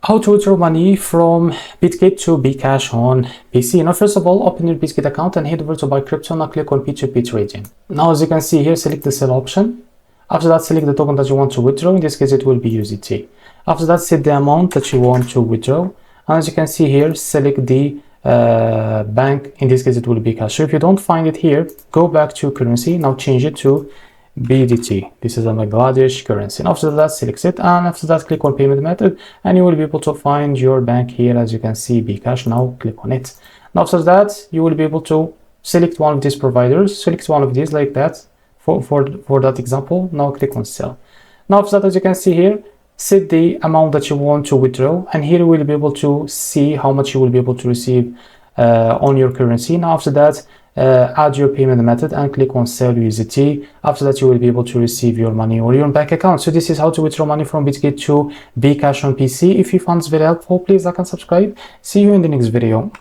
How to withdraw money from Bitget to Bkash on PC. Now, first of all, open your Bitget account and head over to buy crypto. Now click on P2P trading. Now, as you can see here, select the sell option. After that, select the token that you want to withdraw. In this case, it will be USDT. After that, set the amount that you want to withdraw. And as you can see here, select the bank. In this case, it will be Bkash. So if you don't find it here, go back to currency. Now change it to BDT. This is a Bangladesh currency. And after that, select it, and after that, click on payment method, and you will be able to find your bank here. As you can see, Bkash. Now click on it. And after that, you will be able to select one of these providers. Select one of these like that for that example. Now click on sell. Now after that, as you can see here, set the amount that you want to withdraw, and here you will be able to see how much you will be able to receive on your currency. Now after that, add your payment method and click on sell USDT. After that, you will be able to receive your money or your bank account. So this is how to withdraw money from Bitget to Bkash on PC. If you found this very helpful, please like and subscribe. See you in the next video.